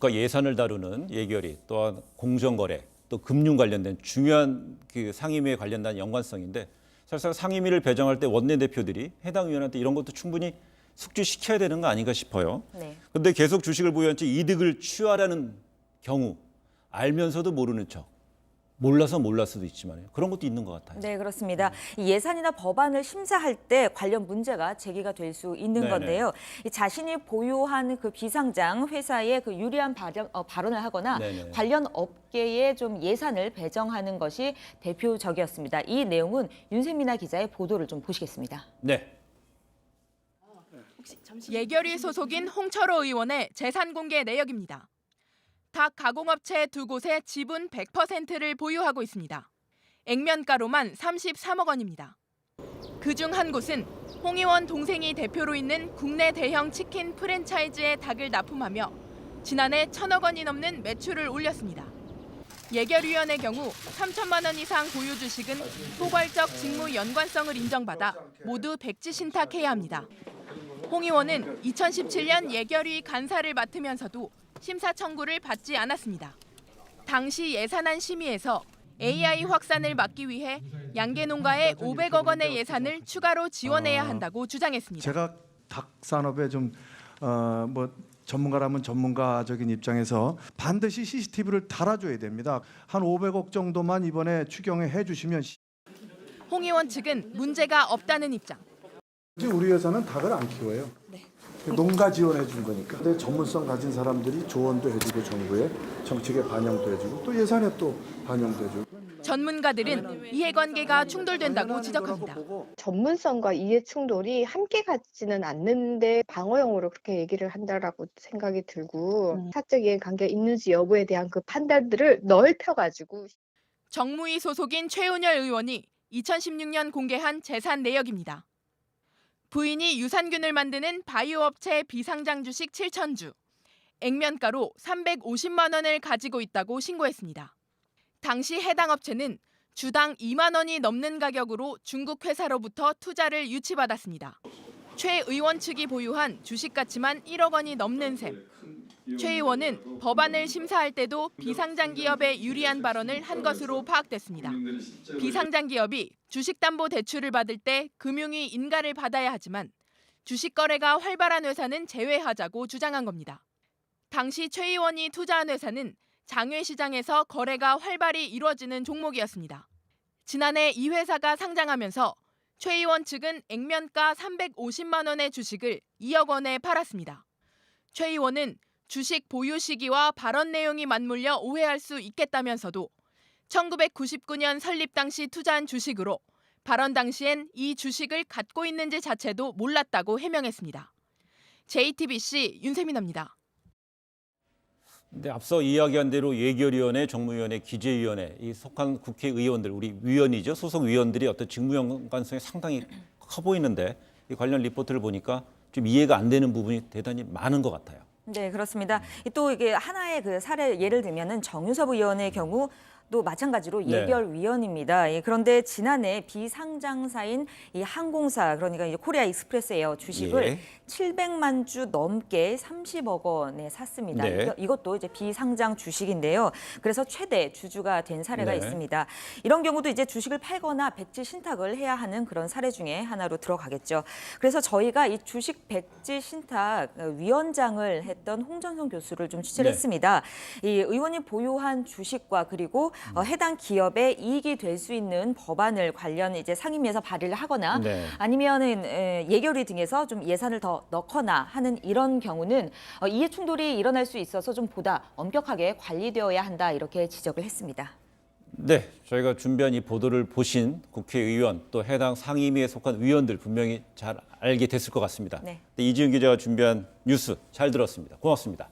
그러니까 예산을 다루는 예결위, 또한 공정거래, 또 금융 관련된 중요한 그 상임위에 관련된 연관성인데 사실상 상임위를 배정할 때 원내대표들이 해당 위원한테 이런 것도 충분히 숙지시켜야 되는 거 아닌가 싶어요. 그런데 계속 주식을 보유한 채 이득을 취하라는 경우 알면서도 모르는 척. 몰라서 수도 있지만 그런 것도 있는 것 같아요. 네, 그렇습니다. 이 예산이나 법안을 심사할 때 관련 문제가 제기가 될 수 있는 건데요. 이 자신이 보유한 그 비상장 회사에 그 유리한 발언을 하거나 관련 업계에 좀 예산을 배정하는 것이 대표적이었습니다. 이 내용은 윤세민아 기자의 보도를 좀 보시겠습니다. 네. 예결위 소속인 홍철호 의원의 재산 공개 내역입니다. 닭 가공업체 2곳의 지분 100%를 보유하고 있습니다. 액면가로만 33억 원입니다. 그중 한 곳은 홍 의원 동생이 대표로 있는 국내 대형 치킨 프랜차이즈에 닭을 납품하며 지난해 1,000억 원이 넘는 매출을 올렸습니다. 예결위원의 경우 3천만 원 이상 보유 주식은 포괄적 직무 연관성을 인정받아 모두 백지 신탁해야 합니다. 홍 의원은 2017년 예결위 간사를 맡으면서도 심사 청구를 받지 않았습니다. 당시 예산안 심의에서 AI 확산을 막기 위해 양계 농가에 500억 원의 예산을 추가로 지원해야 한다고 주장했습니다. 제가 닭 산업에 좀 전문가라면 전문가적인 입장에서 반드시 CCTV를 달아줘야 됩니다. 한 500억 정도만 이번에 추경해 주시면. 홍 의원 측은 문제가 없다는 입장. 우리 회사는 닭을 안 키워요. 농가 지원해 준 거니까. 근데 전문성 가진 사람들이 조언도 해주고 정부에 정책에 반영도 해주고 또 예산에 또 반영도 해주고. 전문가들은 이해관계가 충돌된다고 지적합니다. 전문성과 이해 충돌이 함께 가지는 않는데 방어용으로 그렇게 얘기를 한다라고 생각이 들고 사적 이해관계가 있는지 여부에 대한 그 판단들을 넓혀가지고. 정무위 소속인 최은열 의원이 2016년 공개한 재산 내역입니다. 부인이 유산균을 만드는 바이오업체 비상장 주식 7,000주, 액면가로 350만 원을 가지고 있다고 신고했습니다. 당시 해당 업체는 주당 2만 원이 넘는 가격으로 중국 회사로부터 투자를 유치받았습니다. 최 의원 측이 보유한 주식 가치만 1억 원이 넘는 셈. 최 의원은 법안을 심사할 때도 비상장 기업에 유리한 발언을 한 것으로 파악됐습니다. 비상장 기업이 주식담보대출을 받을 때 금융위 인가를 받아야 하지만 주식 거래가 활발한 회사는 제외하자고 주장한 겁니다. 당시 최 의원이 투자한 회사는 장외시장에서 거래가 활발히 이루어지는 종목이었습니다. 지난해 이 회사가 상장하면서 최 의원 측은 액면가 350만 원의 주식을 2억 원에 팔았습니다. 최 의원은 주식 보유 시기와 발언 내용이 맞물려 오해할 수 있겠다면서도 1999년 설립 당시 투자한 주식으로 발언 당시엔 이 주식을 갖고 있는지 자체도 몰랐다고 해명했습니다. JTBC 윤세민아입니다. 근데 앞서 이야기한 대로 예결위원회, 정무위원회, 기재위원회 이 속한 국회의원들, 우리 위원이죠. 소속 위원들이 어떤 직무 연관성이 상당히 커 보이는데 이 관련 리포트를 보니까 좀 이해가 안 되는 부분이 대단히 많은 것 같아요. 네, 그렇습니다. 또 이게 하나의 그 사례 예를 들면은 정유섭 의원의 경우 또 마찬가지로 예결위원입니다. 그런데 지난해 비상장사인 이 항공사 그러니까 이제 코리아 익스프레스 에어 주식을 700만 주 넘게 30억 원에 샀습니다. 이것도 이제 비상장 주식인데요. 그래서 최대 주주가 된 사례가 있습니다. 이런 경우도 이제 주식을 팔거나 백지 신탁을 해야 하는 그런 사례 중에 하나로 들어가겠죠. 그래서 저희가 이 주식 백지 신탁 위원장을 했던 홍전성 교수를 좀 취재를 했습니다. 이 의원이 보유한 주식과 그리고 해당 기업에 이익이 될 수 있는 법안을 관련 이제 상임위에서 발의를 하거나 아니면은 예결위 등에서 좀 예산을 더 넣거나 하는 이런 경우는 이해 충돌이 일어날 수 있어서 좀 보다 엄격하게 관리되어야 한다 이렇게 지적을 했습니다. 네, 저희가 준비한 이 보도를 보신 국회의원 또 해당 상임위에 속한 위원들 분명히 잘 알게 됐을 것 같습니다. 이지은 기자가 준비한 뉴스 잘 들었습니다. 고맙습니다.